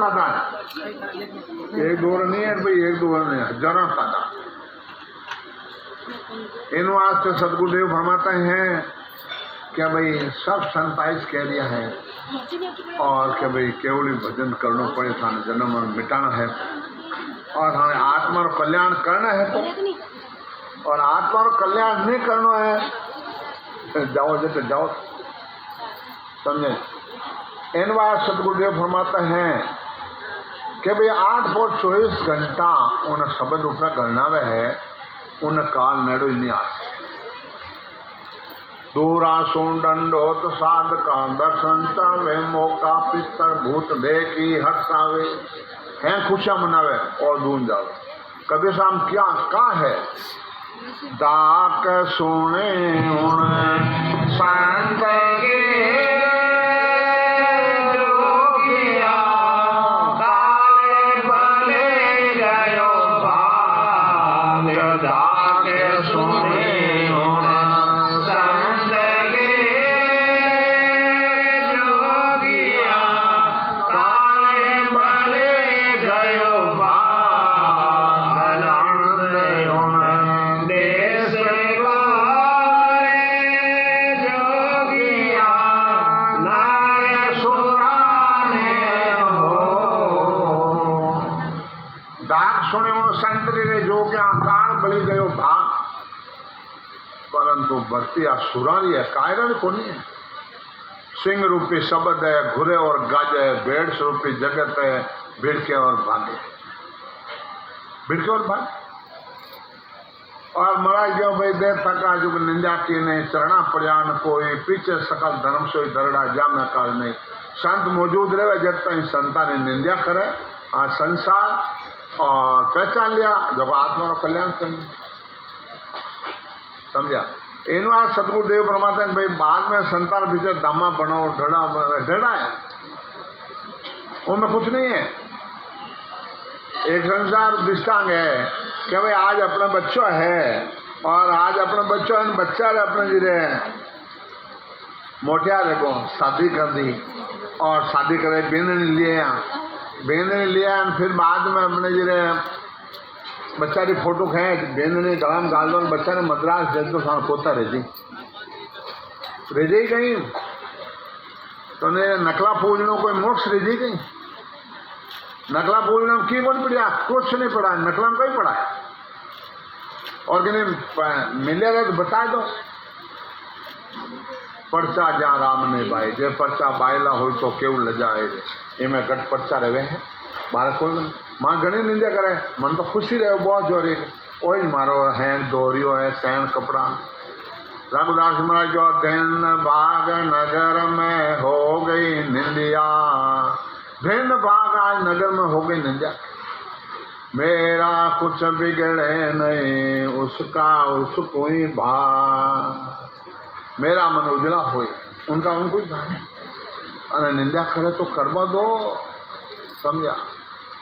खाधा है, एक दो नहीं है भाई, एक दो नहीं, हजारों खाधा। इन वास्ते सदगुरुदेव फरमाते हैं क्या भाई सब संताइस कह दिया है और क्या भाई केवल भजन करना पड़े, थाने जन्म मिटाना है और हमें आत्मा का कल्याण करना है। तो और आत्मा का कल्याण नहीं करना है जाओ जैसे जाओ, समझे। इन बार सदगुरुदेव फरमाते हैं कि भाई 8/24 घंटा उन शब्द ऊपर करना है, उन काल नेड़ो ही नहीं आ सकते। दूरा सुंडंडोत साध का दर्शन चावे, मौका पितर भूत देखी हर्षावे, हैं खुशियां मनावे और दून जावे। कभी शाम क्या का है दाक सोने उन शांत भक्ति असुरारी है, कायरन को नहीं है। सिंह रूपी शब्द है, घुरे और गाजे, भेड़ रूपी जगत है, भिड़के और भागे, भिड़के और भागे। और महाराज जो भाई देर थका जो निंदा की नहीं, चरणा प्रयाण कोई, पीछे सकल धर्म सोई दरड़ा जाम काल नहीं। संत मौजूद रहे जब तक संता ने निंदा करे आ संसार और पहचान लिया जब आत्मा का कल्याण करना, समझा। इन बार सतगुरुदेव परमात्मा भाई बाद में संतान पीछे दामा बनो ढड़ा है, उनमें कुछ नहीं है। एक संसार दृष्टांग है कि भाई आज अपना बच्चा है और आज अपना बच्चा अपने जिरे मोटियारे को शादी कर दी और शादी करे बेंदने लिया फिर बाद में अपने जिरे बच्चा की फोटो खेच बेंदने गलाम गाल दो, बच्चा ने मद्रास दे तो सारा पोता रह जाई कहीं तो ने नकला पूजनो कोई मोक्ष रह जाई कहीं। नकला पूजनो की बोल पड़ा, कुछ नहीं पड़ा, नकला में कोई पड़ा है और कि मिले रहे तो बता दो। पर्चा जहाँ राम ने बाई जे पर्चा बायला हो तो केव लजाए इमें गट पर्चा रहे हैं बार कोई मां घनी निंदा करे, मन तो खुशी रहे बहुत जोरी ओही मारो हैंड दोरियो है सैन कपड़ा। रघुदास महाराज जो दिन भाग नगर में हो गई निंदिया, दिन भाग आज नगर में हो गई निंदा, मेरा कुछ बिगड़े नहीं उसका उसको ही भा, मेरा मन उजला हो उनका उनको ही भाई निंदा करे तो करवा दो, समझा।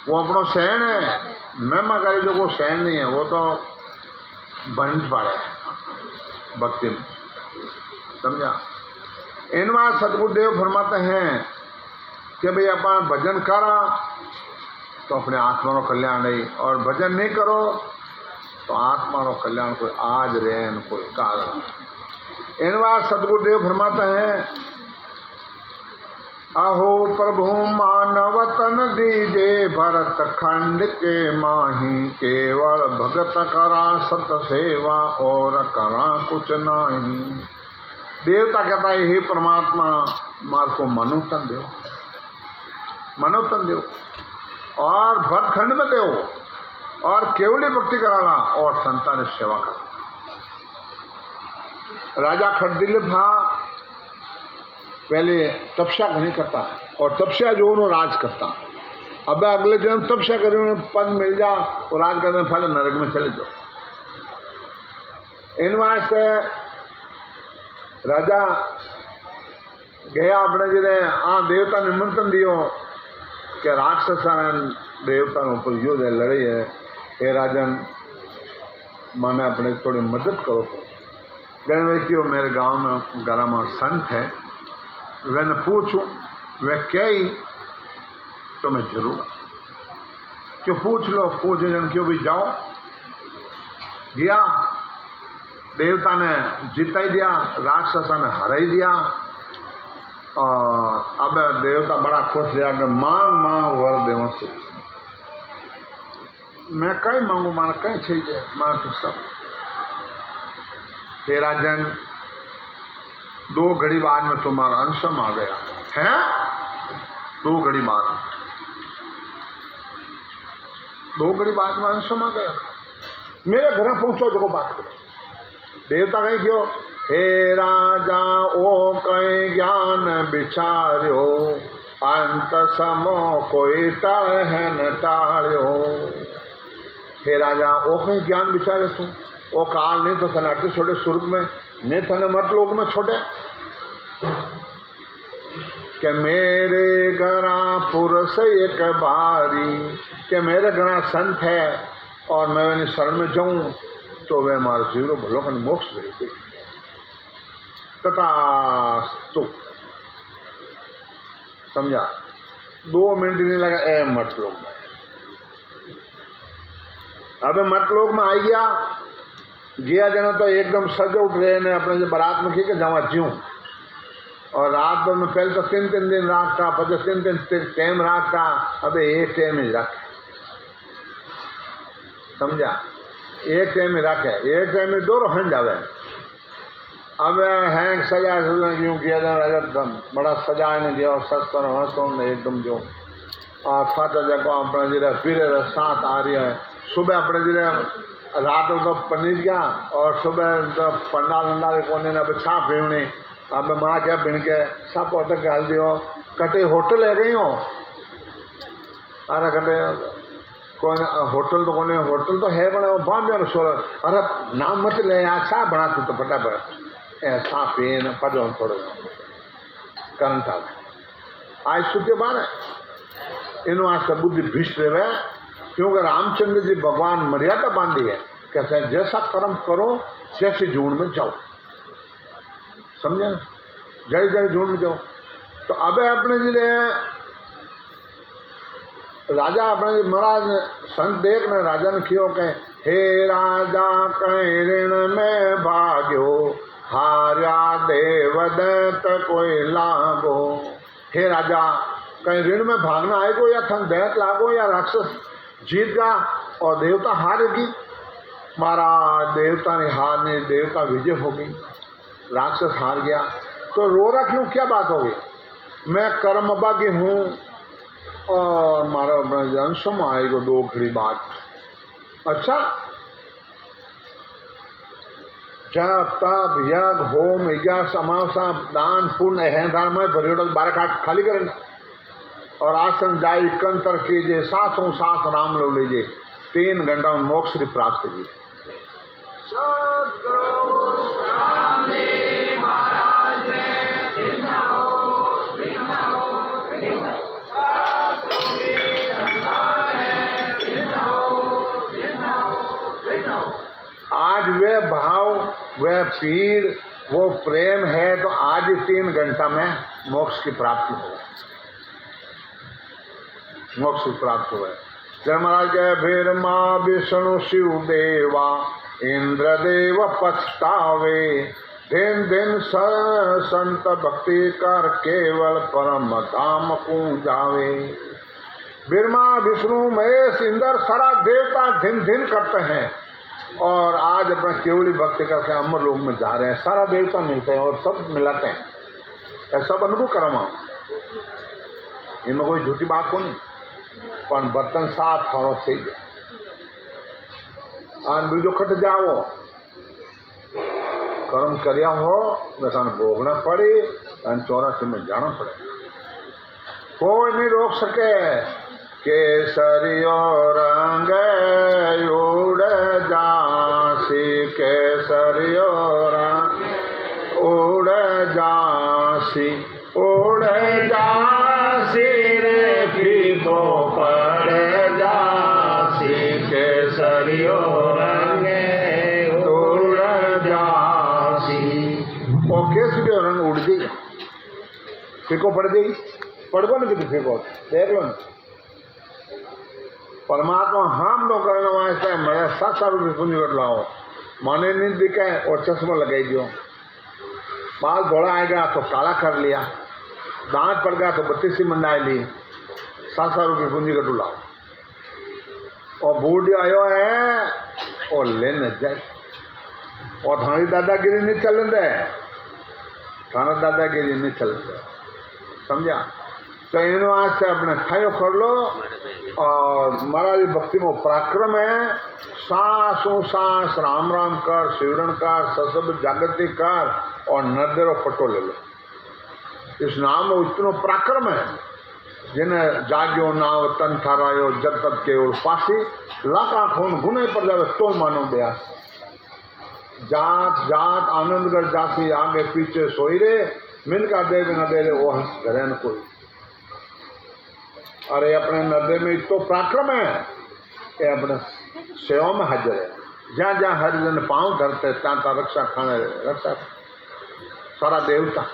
वो अपनो सहन है, महिमा करे जो वो सहन नहीं है, वो तो बंद पड़े भक्ति में, समझा। इन बार सतगुरुदेव फरमाते हैं कि भाई अपन भजन करा तो अपने आत्मा का कल्याण नहीं, और भजन नहीं करो तो आत्मा का कल्याण कोई आज रहे न कोई काल। इन बार सतगुरुदेव फरमाते हैं अहो प्रभु मानवतन दीजे भरत खंड के माही, केवल भगत करा सत सेवा और करा कुछ नहीं। देवता कहता है हे परमात्मा मार को मनोतन दो, मनोतन दो और भरत खंड में दो और केवली भक्ति कराना और संतान सेवा करा। राजा खरदिल था पहले तपस्या नहीं करता और तपस्या जो उन्होंने राज करता। अब अगले जन्म तपस्या करे उन्हें पद मिल जा और राज करने फल नरक में चले जाओ। इन वास्ते राजा गया अपने जिले देवता ने निमंत्रण दियो कि राक्षस देवता ऊपर युद्ध है लड़ाई है, हे राजन माने अपने थोड़ी मदद करो। कहने कि मेरे गांव में गरम और संत है, मैंने पूछूं वे क्या ही तो मैं जरूर क्यों पूछ लो, पूछ जन क्यों भी जाओ। गया, देवता ने जीता ही दिया, राक्षसा ने हरा ही दिया। और अब देवता बड़ा खुश दिया कि मांग मांग वर देव से। मैं कहीं मांगू, माना कहीं चाहिए, माना तो सब। हे राजन, 2 घड़ी बाद में तुम्हारा अंशम आ गया है। 2 घड़ी बाद, 2 घड़ी बाद में अंशम आ गया। मेरे घर पहुंचो, देखो बात करो। देवता कहीं क्यों, हे राजा ओ कहीं ज्ञान विचार्यो, अंत समो कोई टह न टाळ्यो। हे राजा ओ कहीं ज्ञान विचार्यो तू, ओ काल नहीं तो तने अटे छोड़े स्वर्ग में, ने तने मर्तलोक में छोड़े। कि मेरे घरा पुरुष एक बारी, कि मेरे घरा संत है और मैं उन्हें शरण में जाऊं तो वे हमारे जीरो भलो का मोक्ष देते। तथास्तु, समझा। 2 मिनट नहीं लगा, ए मतलोक में। अब मतलोक में आई गया जना तो एकदम सज उठ रहे ने अपने जो बारात में की जावा ज्यों। और रात भर में पहले तो 3-3 दिन रखता, फिर 3-3 टाइम रखता, अब एक टाइम ही रखे, समझा। एक टाइम ही रखे, एक टाइम में 2 हन जावे। अब हैंग सजा यूं किया था, बड़ा सजा ने दिया और सस्तर हंसों ने एकदम जो फाटा जगह अपने जिले फिर साथ आ रही है। सुबह अपने जिले रात तो पनीर गया और सुबह तो पंडाल वंडाल कोने ने छा पीवनी। अब माँ क्या बिन के सब होटल डाल दियो, कटे होटल है गई हो। अरे कटे कौन होटल तो कौन, होटल तो है बना बांध सोल। अरे नाम मत ले, अच्छा बनाते तो फटाफट ऐसा पेन पदों थोड़े करंट आ आज सुते बार इन वास्ते बुद्धि भीष्ट रहे। क्योंकि रामचंद्र जी भगवान मर्यादा बांधी है, कहते हैं जैसा कर्म करो जैसे जून में जाओ, समझे, जय जय जून में जाओ। तो अब अपने जिले राजा अपने महाराज संत देख ने राजा ने क्यों कहे, हे राजा कहीं ऋण में भाग्यो, हार्या देवदत्त कोई लागो। हे राजा कहीं ऋण में भागना आएगो, या थन दैत लागो, या राक्षस जीत गया और देवता हारेगी। महाराज देवता ने हारने, देवता विजय हो गई, राक्षस हार गया। तो रो रहा क्यों, क्या बात होगी। मैं कर्म भागी हूँ और मारा अंशम आएगा 2 घड़ी बाद। अच्छा, जब तब यज्ञ होम यज्ञ समावसा दान पुण्य अहंकार में भरियोड़ 12 काट खाली करेंगे और आसन जाई कंतर कीजिए, साथों साथ राम लो लीजिए, 3 घंटा में मोक्ष की प्राप्त कीजिए। आज वे भाव, वे पीड़, वो प्रेम है तो आज ही 3 घंटा में मोक्ष की प्राप्ति हो, मोक्ष की प्राप्त हुआ। धर्मराज के फिर माँ विष्णु शिव देवा इंद्रदेव पछतावे, दिन दिन संत भक्ति कर केवल परम धाम को जावे। ब्रह्मा विष्णु महेश इंद्र सारा देवता दिन दिन करते हैं और आज अपना केवली भक्ति करके अमर लोक में जा रहे हैं। सारा देवता मिलते हैं और सब मिलाते हैं, ऐसा अनुभव करमा। इनमें कोई झूठी बात को नहीं, पर बर्तन साफ खाओ सही है। आज बीजो कट जाओ, कर्म कर्या हो वैसा भोगना पड़े, 84 में जाना पड़े, कोई नहीं रोक सके। केसरियो रंग उड़ जासी, केसरियो रंग उड़ जासी, उड़ जासी रे फीको पड़ जासी, केसरियो रंग उड़ जासी। और केसरियो रंग उड़ गई, फीको पड़ गई, पड़बो नहीं कि फीको, देख लो परमात्मा हम लोग करने वास्ते मेरे 700 रुपये पूंजी कर लाओ, माने नहीं दिखे और चश्मा लगाई दियो, बाल धोड़ा आएगा तो काला कर लिया, दांत पड़ गया तो 32 मंडाई ली, 700 रुपये पूंजी कर लाओ, और बूढ़ी आयो है और लेने जाए, और थानी दादागिरी नहीं चलन दे, थाना दादागिरी नहीं चलन दे, समझा? तो इन वास्ते अपने ठायो कर लो। और महाराज भक्ति में पराक्रम है, सांसों सांस राम राम कर, शिवरण कर, ससब जागृति कर और नरदेरो फटो ले लो। इस नाम में इतनो पराक्रम है, जिन्हें जाग्यो नाव तन थारायो जब तक के और पासी लाखा खून गुने पर जावे तो मानो ब्यास, जात जात आनंदगढ़ जासी आगे पीछे सोई रे, मिलका देव न दे रे वो हंस घरे न कोई। अरे अपने नदे में इतो पराक्रम है, ये अपने सेवा में हाजिर है, जहाँ जहाँ हरिजन पांव धरते त्या रक्षा खाने रक्षा सारा देवता।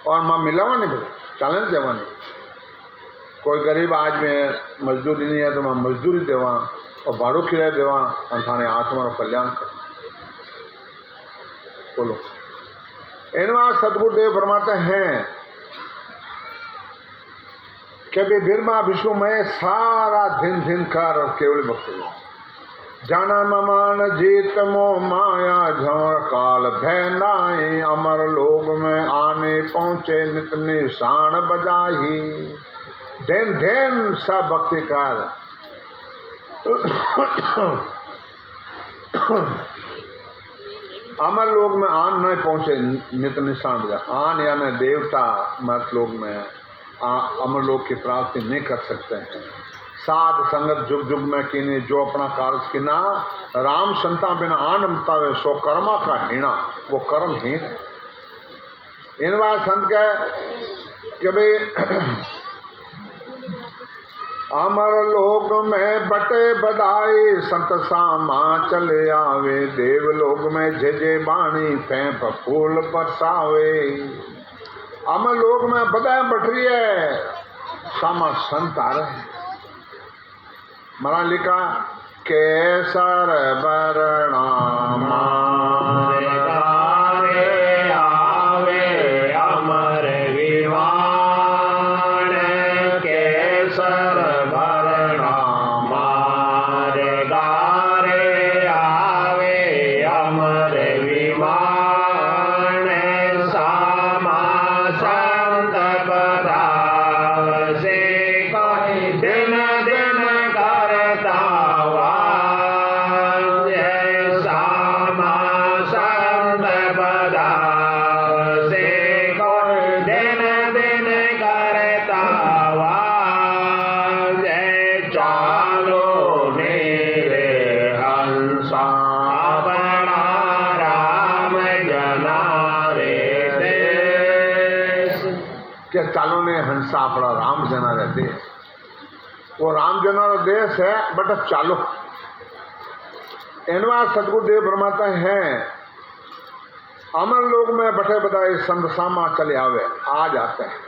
और माँ मिलावा नहीं बोले चलन देवा नहीं, कोई गरीब आज में मजदूरी नहीं है तो मैं मजदूरी देवा और भाड़ो खिलाए देवा और थाने आत्मा कल्याण कर। बोलो इन बार सदगुरुदेव फरमाते हैं कि बिरमा विश्व में सारा दिन दिन कर और केवल भक्त जाना ममान जीत मो माया झोर काल भैनाई, अमर लोग में आने पहुंचे नित निशान बजाही, दिन दिन सब भक्ति कर अमर लोग में आन नहीं पहुंचे नित निशान बजा। आन यानी देवता मत लोग में अमर लोग की प्राप्ति नहीं कर सकते हैं। साध संगत जुग जुग में कीने जो अपना कार्य किना, राम संता बिना आनंदता वे सो कर्मा का हीना, वो कर्म हीन है। इन बार संत कहे कि भाई अमर लोग में बटे बधाई, संत सामा चले आवे, देव लोग में झे बाणी पैप फूल बरसावे। अमर लोग में बधाई बट रही है, सामा संत आ रहे। मरा लिखा केसर बरना चालो ने हंसा अपना राम जना रे देश, वो राम जना रो देश है, बट अब चालो एनवा सदगुरुदेव फरमाते हैं अमर लोग में बटे बताए संत सामा चले आवे, आ जाते हैं।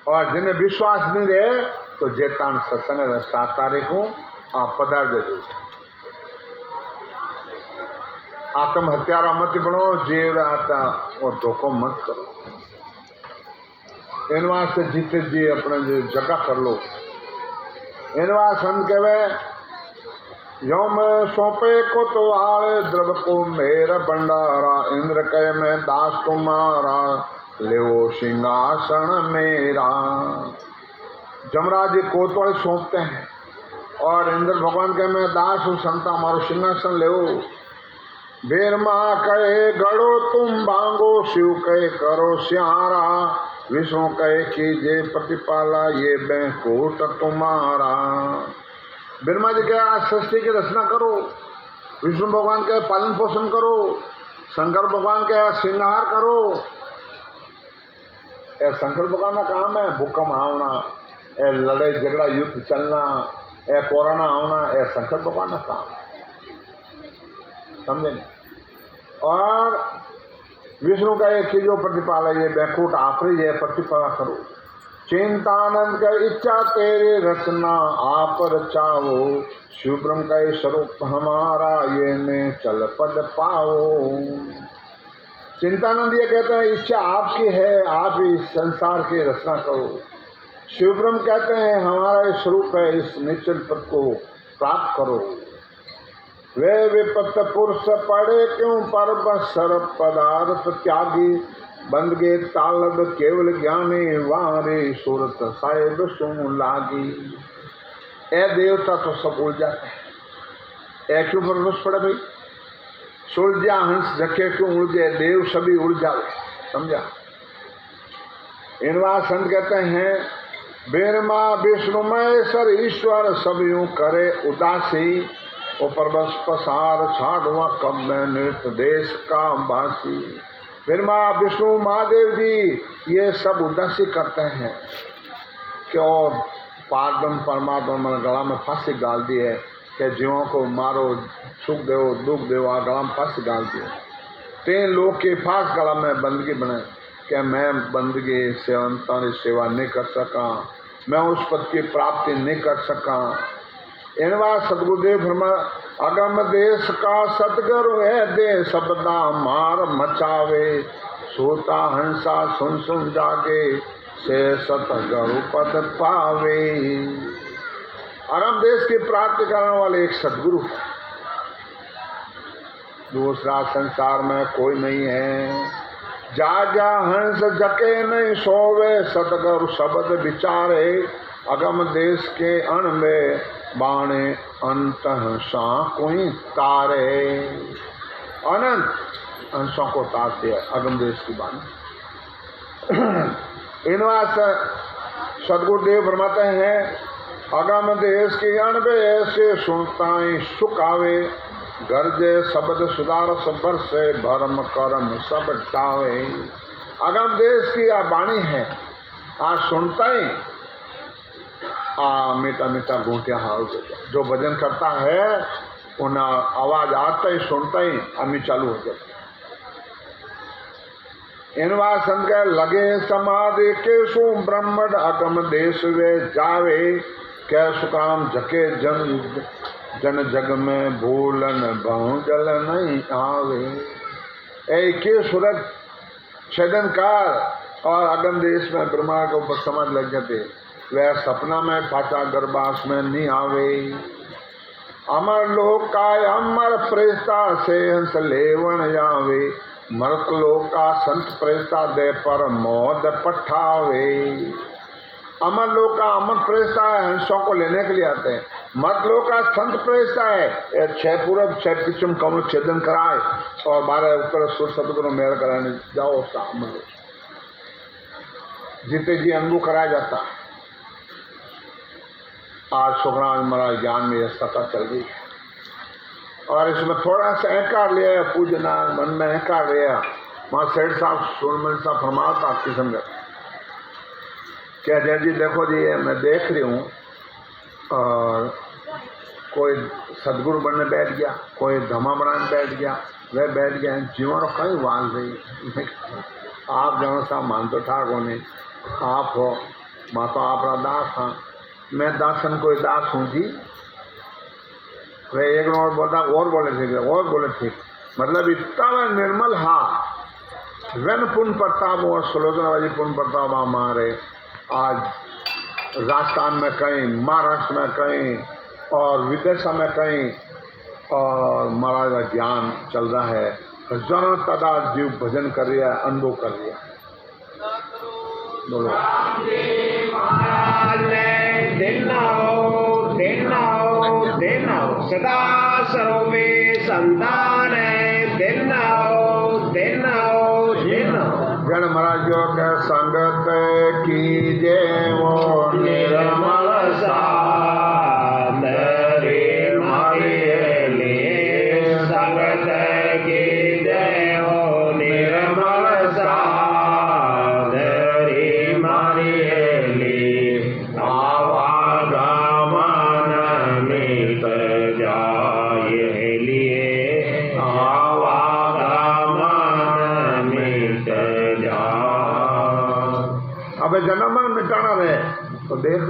और जिन्हें विश्वास नहीं रहे तो जेतान सत्संग 7 तारीख को आप पधार दे दो। आत्महत्यारा मत बनो, जीव आता और धोखो मत करो। इन वास्ते जीते जी अपने जगह कर लो। इन वास्ते हम कहे यो में सौंपे को तो आले, द्रव को मेरा भंडारा, इंद्र कहे मैं दास तुम्हारा, ले वो सिंहासन मेरा। जमराज जी कोतवाल सौंपते हैं और इंद्र भगवान कहे मैं दास हूँ, संता हमारो सिंहासन ले। बेरमा कहे गढ़ो तुम बांगो, शिव कहे करो स्यारा, विष्णु कहे कीजिए प्रतिपाला, ये बैंकुट तुम्हारा। ब्रह्मा जी कहे आज सृष्टि की रचना करो, विष्णु भगवान कहे पालन पोषण करो, शंकर भगवान कहे श्रृंगार करो। ए शंकर भगवान का काम है भूकंप आना, ए लड़ाई झगड़ा युद्ध चलना, ए कोरोना आना, ए शंकर भगवान का काम, समझे। और विष्णु का एक चीजों प्रतिपाल है, ये बैकुंठ आखिरी है, प्रतिपाला करो। चिंतानंद का इच्छा तेरी रचना आप रचाओ, शिव ब्रह्म का ये स्वरूप हमारा ये ने चल पद पाओ। चिंतानंद ये कहते हैं इच्छा आपकी है, आप ही संसार की रचना करो। शिव ब्रह्म कहते हैं हमारा ये स्वरूप है, इस निश्चल पद को प्राप्त करो। वे विपत्त पुरुष पड़े क्यों पर सर पदार्थ त्यागी, बंद गे तालब केवल ज्ञानी वारे सूरत साहेब सुन लागी। ए देवता तो सब उड़ जाते हैं, ए क्यों परवश पड़े भाई, सुलझा हंस झके क्यों उलझे, देव सभी उड़ जाओ, समझा। इनवा संत कहते हैं बिरमा विष्णु महेश्वर ईश्वर सब यूं करे उदासी, ऊपर बस पसार छाड़वा कब में नृत्य देश का बासी। बिरमा विष्णु महादेव जी ये सब उदासी करते हैं कि और पार्दम परमात्मा मन गला में फांसी डाल दी है कि जीवों को मारो, सुख दो दुख दो, गला में फांसी डाल दी। तीन लोग के फांस गला में बंदगी बने कि मैं बंदगी सेवंता सेवा नहीं कर सका, मैं उस पद की प्राप्ति नहीं कर सका। इनवा सदगुरुदेव ब्रह्म अगम देश का सतगुरु है, दे शब्दा मार मचावे, सोता हंसा सुन सुन जागे, से सतगुरु पद पावे। अगम देश की प्राप्ति करने वाले एक सदगुरु, दूसरा संसार में कोई नहीं है। जा जा हंस जके नहीं सोवे, सतगुरु शब्द विचारे, अगम देश के अण में बाणे अंत हंसा कोई तारे। अनंत हंसों को तारते है अगम देश की बाणी। इनवा सदगुरुदेव फरमाते हैं अगम देश की अणबे ऐसे सुनताई सुखावे, गर्जे शब्द सुधार सबर से भरम करम सब टावे। अगम देश की यह बाणी है, आज सुनता ही मीठा मीठा घूंटिया हाल जो भजन करता है उन आवाज आता ही सुनता ही अमी चालू हो जाता। इनवा संत लगे समाधि के सु ब्रह्मण अगम देश वे जावे, कै सुकाम झके जन जन जग में भूलन बहु जल नहीं आवे। एक के सूरत छेदनकार और अगम देश में ब्रह्मा के ऊपर समाज लग जाते, वह सपना में पाचा गर्भास में नहीं आवे। अमर लोक का अमर प्रेस्ता से हंस लेवन आवे, मरत लोक का संत प्रेस्ता दे पर मौत पठावे। अमर लोक का अमर प्रेस्ता है, हंसों को लेने के लिए आते हैं। मरत लोक का संत प्रेस्ता है, 6 पूरब 6 पश्चिम कमल छेदन कराए और 12 उत्तर सुर सतगुरु मेल कराने जाओ। अमर जीते जी अनुभव कराया जाता है। आज सुखराम महाराज ज्ञान में सत्ता चल गई और इसमें थोड़ा सा अहंकार लिया, पूजना मन में अहंकार लिया। वहाँ सेठ साहब सोलमन साहब फरमाता किस्म का क्या जय जी देखो जी ये मैं देख रही हूँ और कोई सदगुरु बनने बैठ गया, कोई धमा बनाने बैठ गया, वह बैठ गया जीवन कहीं वाल रही। आप जनो सा मान तो ठाक होने आप हो, माँ तो आप दास हाँ, मैं दासन कोई दास हूँ जी। वे एक और बोलता और बोले थे मतलब इतना मैं निर्मल हा वन पुण्य प्रताप और सुलोचनाबाजी पुण्य प्रताप हमारे आज राजस्थान में कहीं, महाराष्ट्र में कहीं और विदेश में कहीं और महाराज का ज्ञान चल रहा है। हजारों तादाद जीव भजन कर रही है, अनुभव कर रही है। बोलो देना सदा सर्वे संतान देना गण महाराजों के संगत कीजे वो निर्मल सादरे मारे संगत कीजे वो निर्मल सादरे मारे जन्म मिटाना तो देख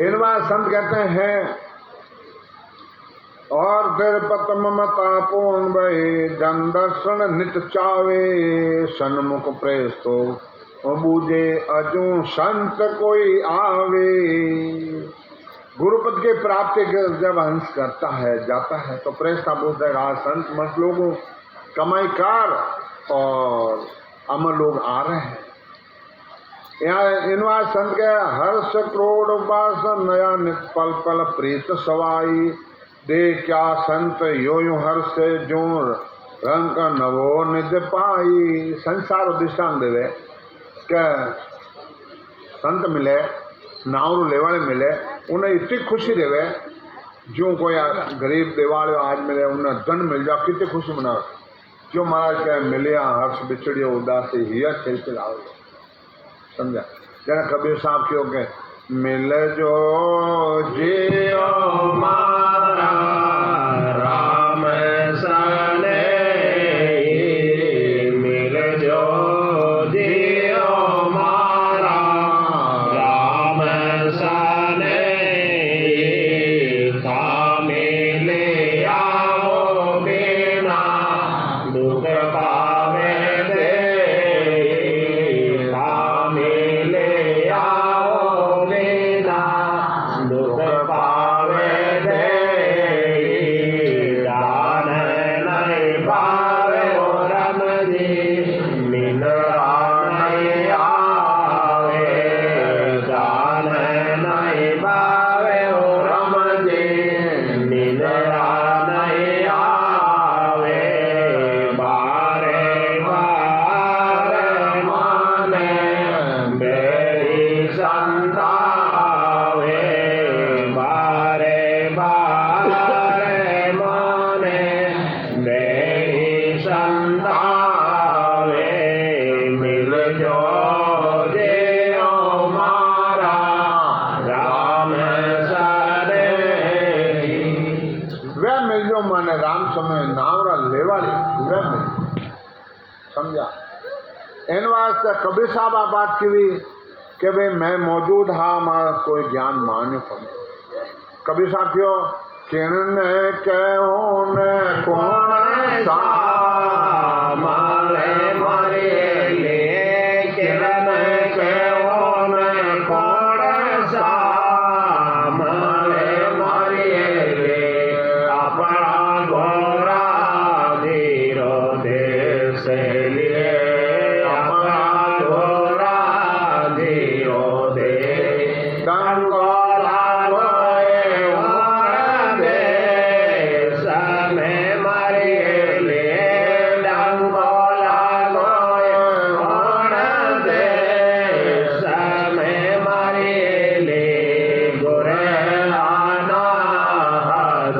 इन बार संत कहते हैं और फिर पतम मता पूर्ण भय जन दर्शन नित चावे सन्मुख प्रेस तो बूझे अजू संत कोई आवे। गुरुपद के प्राप्ति के जब हंस करता है जाता है तो प्रेस्ता बोलता है संत मत लोगों कमाई कार और अमर लोग आ रहे हैं। यहाँ इनवार संत के हर्ष क्रोध उपासन नया नित पल पल प्रीत सवाई दे क्या संत यो यूं हर्ष जो रंग नवो निध पाई। संसार दृष्टांत देवे के संत मिले नावरू लेवाड़े मिले उन्हें इतनी खुशी देवे जो कोई गरीब देवाड़े आज मिले उन्हें धन मिल जाए कितनी खुशी मनावे। जो महाराज के मिलिया हर्ष बिछड़ियो उदासी हिया खेलते लाओ समझा। जरा कबीर साहब क्यों के मिल जो जियो मारा राम सने मिल जो जियो मारा राम सने था मिले आओ बिना दुख पावे दे था मिले आओ बिना दुख पावे दे दान नहीं पावे रम जी मिलरा नहीं आवे दान नहीं पावे रम जी मिलरा नहीं आवे बारे बारे माने मेरी संतावे बारे बारे माने मेरी संतावे मिल जो जियो मारा राम सरे। वह मिल जो माने राम समय नावरा लेवाड़ी वह मिल समझा। इन वास्ते कबीर साहब आ बात की भी कि भाई मैं मौजूद हाँ मारा कोई ज्ञान मान्य पड़े। कबीर साहब क्यों किरण कौन कौन सा मारे मारे ले किरण कौन कौन सा मारे मारे ले अपना गोरा धीरो देश लिए अपना गोरा धीरो दे डंगोला गोए और देश में मारे ले डंगोला गोए और देश में मारे ले गोरे आना हद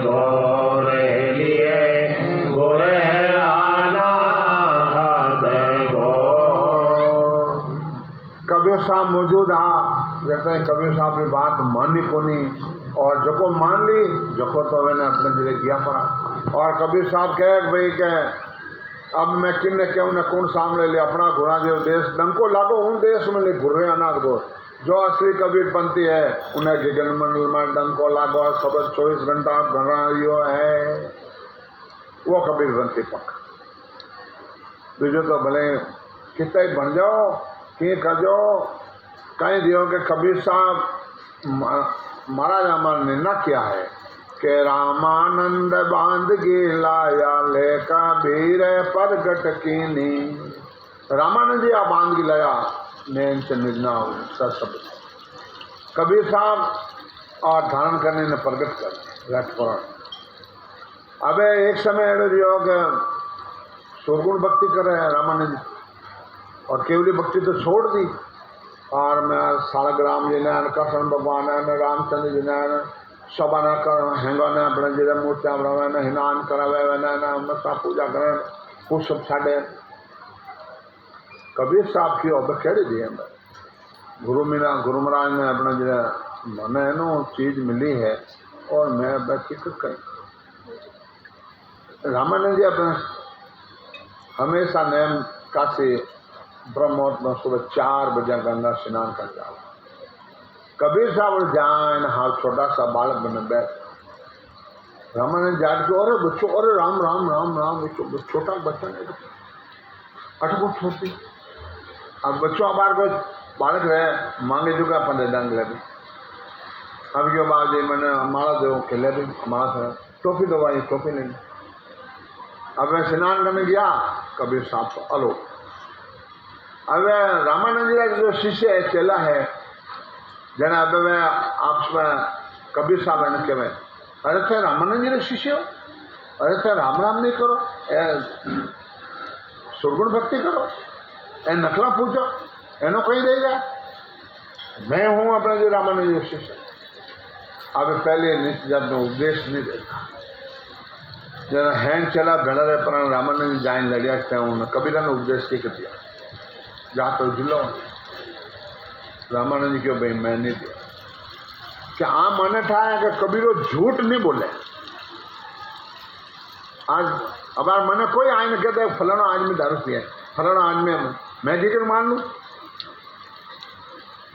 गोरे लिए गोरे आना हद गो। कबीर साहब मौजूद हाँ जैसे कबीर साहब की बात मानी कोनी और जको मान ली जको तो मैंने अपने जिले किया पड़ा। और कबीर साहब कहे भाई के अब मैं किन्ने क्यों न कौन सामने ले अपना घुरा जो देश डंको लागो उन देश में ले घुरे अनाथ गो जो असली कबीर पंथी है उन्हें गगन मंडल में डंको लागो खबर 24 घंटा घरा है वो कबीर पंथी पक्का। बीजो तो भले कितना ही बन जाओ कि कजो कहीं दियो के कबीर साहब महाराज हमारा निर्णय किया है कि रामानंद बांध गी लाया लेका भीर प्रगट कीनी। रामानंद जी आप बांध गी लाया नैन से निर्णय सब कबीर साहब और धारण करने ने प्रगट कर रट पुराण। अबे एक समय योग सुरगुण भक्ति कर रहे हैं रामानंद जी और केवली भक्ति तो छोड़ दी और मैं सालग्राम जी ने कृष्ण भगवान ने रामचंद्र जी ने सभा न कर हेंगा ने अपने जी मूर्तियाँ बनावे ने हिनान करावे ने मसा पूजा करे वो सब छाड़े। कबीर साहब की अब खेड़ी दी है गुरु महाराज ने अपने जी मैंने नो चीज मिली है और मैं फिक्र करी। रामानंद जी अपने हमेशा नेम काशी ब्रह्म मुहूर्त में सुबह 4 बजे गंगा स्नान कर जाओ। कबीर साहब जाए हाथ छोटा सा बालक बने बैठ रामानंद जाट के अरे बच्चों अरे राम राम राम राम छोटा बच्चा नहीं अटको छोटी अब बच्चों बार को बालक रहे मांगे जो क्या 15 डंग लगे अब क्यों बाबा जी मैंने माला दो खेले भी माला था टोपी दो भाई टोपी नहीं अब मैं स्नान करने गया कबीर साहब को अलो अब रामानंद जी का जो शिष्य है चेला है जना अब मैं आप कबीर साहब ने कहे अरे थे रामानंद जी ने शिष्य हो अरे थे राम राम नहीं करो सुरगुण भक्ति करो ए नकला पूछो एनो कही देगा मैं हूं अपना जो रामानंद जी शिष्य अब पहले जब मैं उपदेश नहीं देता जरा हैंड चला घड़ा रहे पर रामानंद जाइन लड़िया कबीरा ने उपदेश की कर दिया जा तो जिलो रामानंद जी क्यों भाई मैं नहीं दिया क्या आ माने था कि कबीरो झूठ नहीं बोले आज अब मैंने कोई आए न कहते फलाना आज में दारू पिया फलाना आज में मैं जीकर मान लूं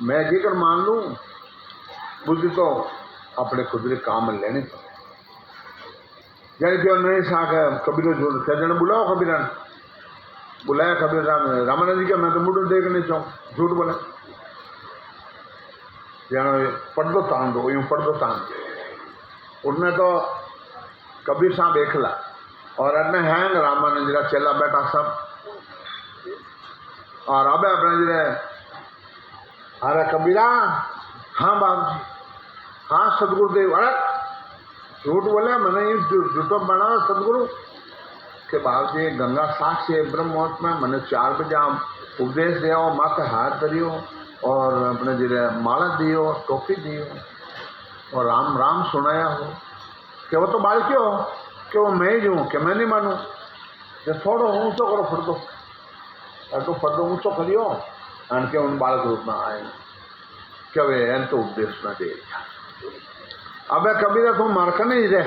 मैं जीकर मान लूं बुद्धि तो अपने खुदरे काम में लेने तो यानी कि नहीं साख कबीरो झूठ क्या जने बुलाओ कबीरा ने बुलाया कबीर रामानंद जी का मैं तो मुड़ देख नहीं चाहूँ झूठ बोला जानो पर्दो तान दो यूं पर्दो तान दो उनने तो कबीर साहब एकला और अन्य हैं रामानंद जी का चेला बैठा सब और अब अपने जी अरे कबीरा हाँ बाबू जी हाँ सदगुरुदेव अरे झूठ बोले मैंने ये झूठो बना सदगुरु के बाबू जी गंगा साक्षी ब्रह्म मुहूर्त में मैंने 4 बजे उपदेश दिया हो माथे हाथ करियो और अपने जी माला दियो टोपी दियो और राम राम सुनाया हो कि वो तो बाल क्यों कि वो मैं ही हूँ कि मैं नहीं मानूँ जो थोड़ो ऊँचो करो फर्दो तो फर्दो ऊँचो करियो अन के उन बालक रूप में आए क्या वे एन तो उपदेश न दे अब कबीरा तुम मरका नहीं रहे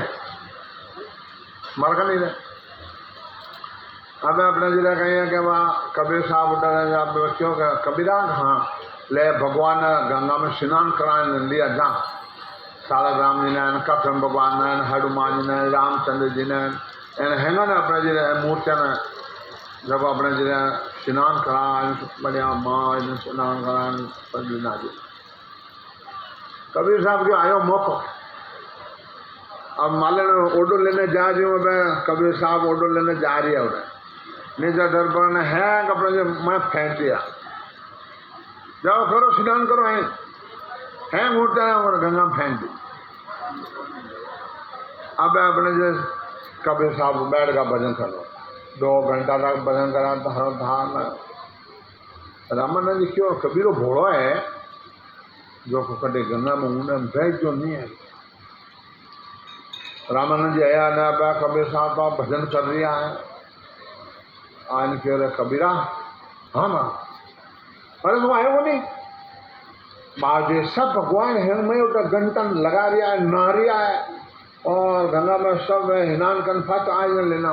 अब अपने जिला कहीं कि वहाँ कबीर साहब उठा क्यों कबीरा हाँ ले भगवान गंगा में स्नान कराने लिया जा सालक राम जी ने कृष्ण भगवान ने हनुमान जी ने रामचंद्र जी ने हैंगा ने अपने जिले मूर्तियाँ ने जब अपने जिले स्नान करा बढ़िया माँ स्नान करा जी कबीर साहब के आयो मौको अब मालन ऑर्डर लेने जा रही हूँ मैं कबीर साहब ऑर्डर लेने जा रही है उन्हें नीचे दरबार ने है कपड़े जो मैं फेंक दिया जाओ करो स्नान करो है मूर्तियाँ और गंगा में फेंक दी अब अपने जो कबीर साहब बैठ का भजन करो 2 घंटा तक भजन करा तो हर धाम रामानंद जी क्यों कबीरो भोड़ो है जो कटे गंगा में उन्हें बैठ जो नहीं है रामानंद जी आया ना पा कबीर साहब का भजन कर रहा है आन के रे कबीरा हाँ ना अरे तुम आए वो नहीं बाजे सब भगवान है मैं उधर घंटन लगा रिया है नहा रिया है और गंगा में सब हिनान कन फट आज न लेना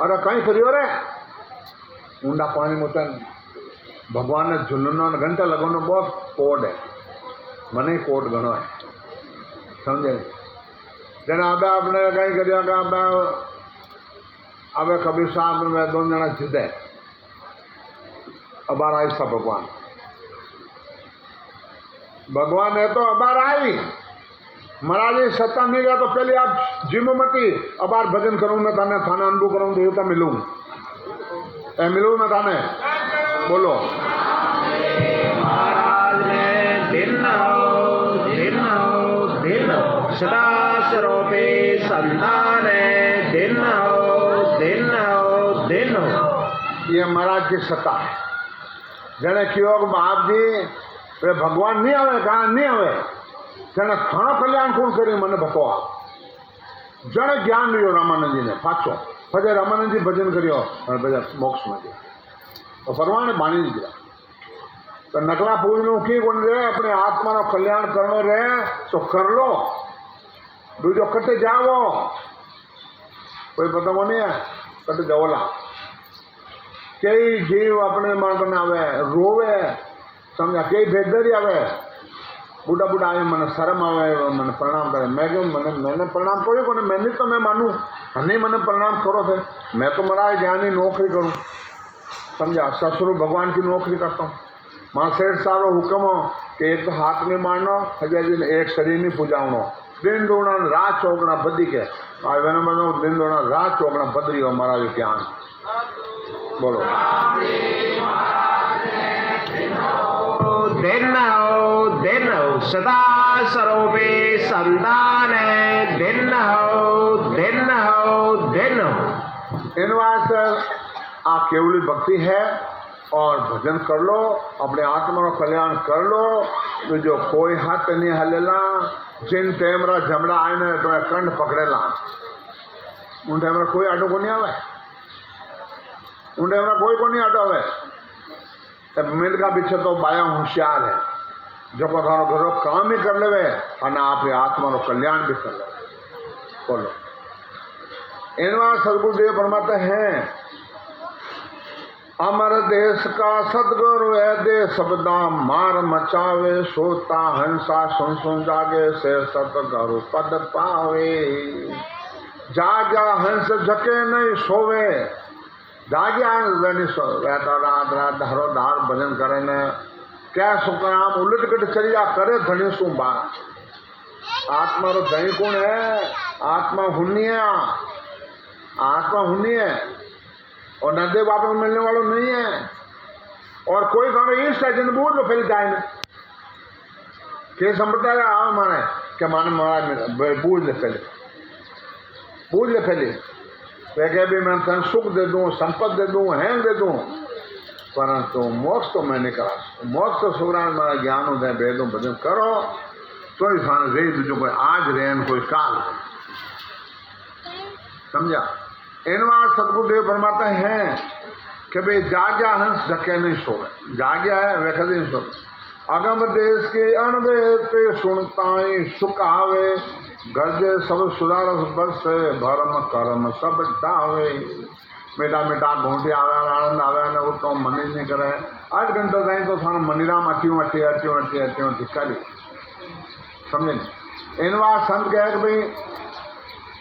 अरे कहीं करियो रे ऊंडा पानी में उतर भगवान ने झुलना घंटा लगाना बहुत कोड है मने कोड घणो है समझे जना अब आपने कहीं करिया का अब कबीर साहब में 2 जना जिदे अबार आई सब भगवान है तो अबार आई महाराज सत्ता नहीं गया तो पहले आप जिम्मो मती अबार भजन करूँ मैं थाने थाना अनुभव करूँ तो तो मिलूँ मिलूँ मैं थाने बोलो महाराज ने दिन सदा स्वरूपी संतान दिन ये महाराज की सत्ता है जने क्यों बाप जी वे भगवान नहीं आवे कहा नहीं आवे जने थाना कल्याण कौन करी मैंने बतवा जने ज्ञान लियो रामानंद जी ने पाछो फजे रामानंद जी भजन करियो और भजन मोक्ष में गया तो परवाने बाणी जी गया तो नकला पूजनो की कौन रहे अपने आत्मा नो कल्याण करनो रहे तो कर लो दूजो कटे जाओ कोई पता नहीं है कटे जाओला कई जीव अपने मन बनावे रोवे समझा कई भेदरी आवे बूढ़ा बूढ़ा आए मैंने शर्म आवे मैंने प्रणाम करे मैं क्यों मैंने प्रणाम करो को मैंने तो मैं मानू नहीं मैंने प्रणाम करो थे मैं तो मरा ज्ञानी नौकरी करूँ समझा ससुर भगवान की नौकरी करता हूँ मां सेठ सारो हुक्म हो कि एक तो हाथ में मारनो हजे दिन एक शरीर नहीं पूजावनो दिन दोना रात चौगना बदी के दिन दोना रात चौगना बदरी हो मारा ज्ञान बोलो दिन हो सदा सरोपे संतान दिन हो इन वास्ते आ केवली भक्ति है और भजन कर लो अपने आत्मा का कल्याण कर लो तो जो कोई हाथ नहीं हलेला जिन टेमरा जमड़ा आए ने तो कंठ पकड़ेला उन टेमरा कोई आटो को नहीं आवे उन टेमरा कोई को नहीं आटो आवे तब मिल का पीछे तो बाया होशियार है जो को थारो घरो काम ही कर लेवे और आप आत्मा का कल्याण भी कर ले बोलो इनवा सदगुरुदेव फरमाते हैं अमर देश का सदगुरु है दे शब्दा मार मचावे सोता हंसा सुन सुन जागे से सतगुरु पद पावे जाग्या हंस झके नहीं सोवे जाग्या हंस नहीं सोवे तो रात रात धारो धार भजन करे ने क्या सुखराम उलट कट चरिया करे धनी सु बात आत्मा रो धनी कौन है आत्मा हुन्नी है आत्मा हुन्नी है और नंदे बाप में मिलने वालों नहीं है और कोई गाँव ईस्ट है जिन बूझ लो फैल जाए के संप्रदाय आओ माने क्या माने मारा बूझ ले फैले वे कह भी मैं तन सुख दे दूं संपत्ति दे दूं हैंग दे दूं परंतु मोक्ष तो मैं नहीं करा मोक्ष तो सुरान मारा ज्ञान हो जाए वेदों भजन करो तो ही खान रही जो कोई आज रहे कोई काल समझा इनवा सतगुरुदेव फरमाते हैं कि भाई जाग्या हंस धक्के नहीं सोवे जाग्या है वे कभी नहीं सोवे अगम देश के अणवेते सुनताई सुखावे गर्जे सब सुधारस बस भरम कर्म सब डावे मीठा मीठा घूंटी आवे आनंद आवे ने वो तो मन ही नहीं करे 8 घंटे ताई तो थानो मनीराम अटी करी समझे इनवा संत कहे कि भाई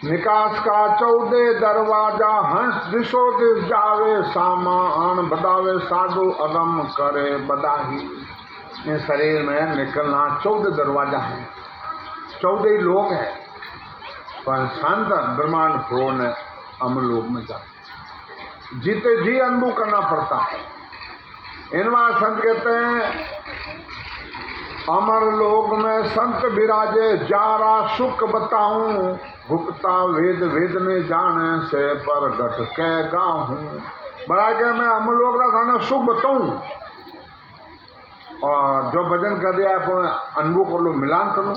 निकास का 14 दरवाजा हंस दिशो दिश जावे सामा आन बदावे साधु अगम करे बदाही इस शरीर में निकलना 14 दरवाजा है 14 ही लोग हैं पर संत ब्रह्मांड प्रो ने अमर लोक में जाते जीते जी अनुभव करना पड़ता है इनवा संत कहते हैं अमर लोक में संत विराजे जारा सुख बताऊं गुप्ता वेद वेद में जाने से पर घट के गाहूं बड़ा के मैं अमर लोक का खाना सुख बताऊं और जो भजन कर दिया अनुभव कर लो मिलान कर लो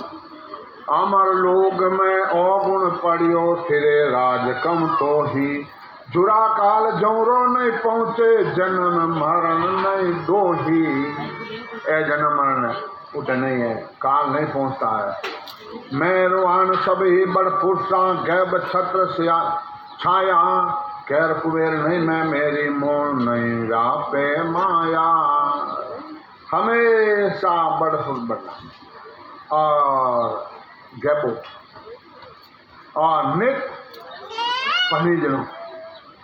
अमर लोक में अवगुण पड़ियो फिरे राज कम तो ही जुरा काल जौरो नहीं पहुंचे जन्म मरण नहीं दो ही ए जन्म मरण उठे नहीं है काल नहीं पहुंचता है मैं रुहान सभी बड़ पुरुषा गैब छत्र छाया कैर कुबेर नहीं मैं मेरी मोह नहीं रापे माया हमेशा बड़ बढ़ना और गैबो और नित पनीजनो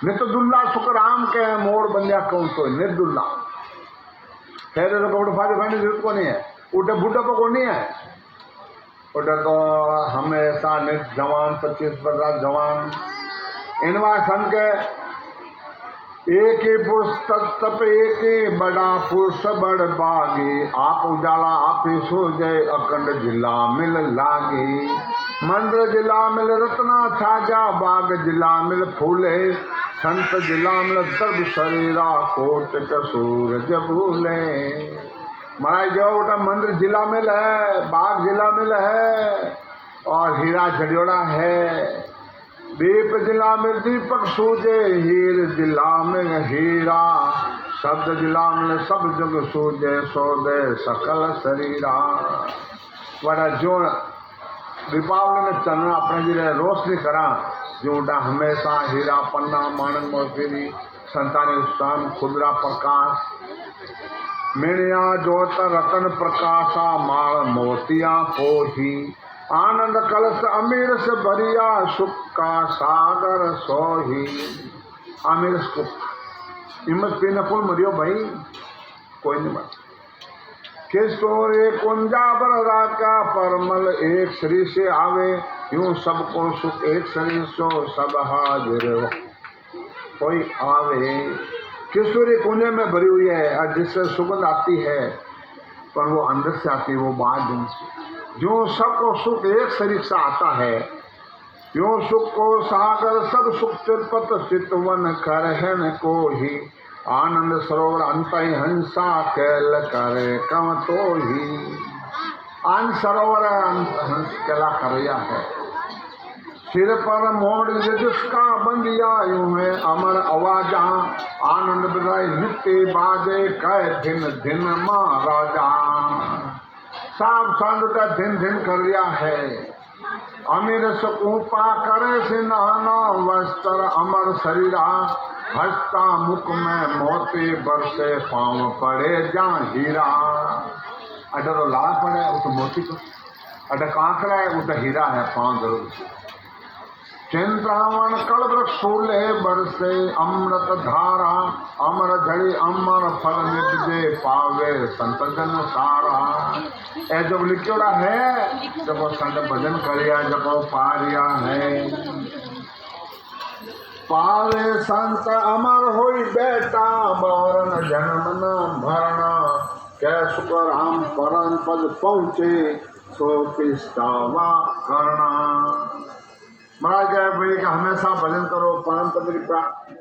नित दुल्ला सुखराम के मोड़ बंदिया कौन तो नित दुल्ला खैर तो कपड़े फाटे फाटे जरूरत को नहीं है उठे बूढ़ा को नहीं है उठे तो हमेशा नित जवान 25 वर्ष जवान इनवा सन के एक ही पुरुष तप एक ही बड़ा पुरुष बड़ बागी आप उजाला आप ही सूझे अखंड जिला मिल लागी मंदिर जिला मिल रत्ना छाजा बाग जिला मिल फूले संत जिला मिल दर्द शरीरा कोट सूरज भूले महाराज जो उठा मंदिर जिला मिल है बाग जिला मिल है और हीरा झड़ियोड़ा है दीप जिला में दीपक सूझे हीर जिला में हीरा शब्द जिला में सब जग सूझे सौदे सकल शरीरा बड़ा जो दीपावली में चलना अपने जिले रोशनी करा जो हमेशा हीरा पन्ना मानक मोतीरी संतानी स्वामी खुदरा प्रकाश मिणिया जोत रतन प्रकाशा माल मोतिया पोही आनंद कलश अमीर से भरिया सुख का सागर सोही। अमीर सुख हिम्मत पीने फुल मरियो भाई कोई नहीं बात। किशोर एक कुंजा बर राका परमल एक श्री से आवे यूं सबको सुख एक शरीर सो सब हाजिर कोई आवे। किशोरी कुंजे में भरी हुई है और जिससे सुगंध आती है पर वो अंदर से आती है वो बाहर दिन से। जो सबको सुख एक शरीर से आता है यो सुख को सागर सब सुख तिरपत चितवन करहन को ही आनंद सरोवर अंत हंसा कैल करे कम तो ही। आन सरोवर अंत हंस कैला करया है सिर पर मोड़ जिसका बंदिया यूं है अमर आवाजा आनंद बधाई नित्य बाजे कह दिन दिन महाराजा। साफ सांड का दिन दिन कर रिया है अमीर सकूपा करे से नहाना वस्त्र अमर शरीरा हंसता मुख में मोती बरसे पाँव पड़े जा हीरा। अगर लाल पड़े वो तो मोती को अगर कांकरा है वो तो हीरा है पाँव जरूर। चिंतावन कल वृक्ष फूले बरसे अमृत धारा अमर झड़ी अमर फल निपजे पावे संत जन सारा। ए जब लिखोड़ा है जब वो संत भजन करिया जब वो पारिया है पावे संत अमर होई बेटा मरण जन्म न भरना कै सुख राम परम पद पहुँचे सो पिस्तावा करना। महाराज कहे भाई कि हमेशा भजन करो परम पद की प्राप्ति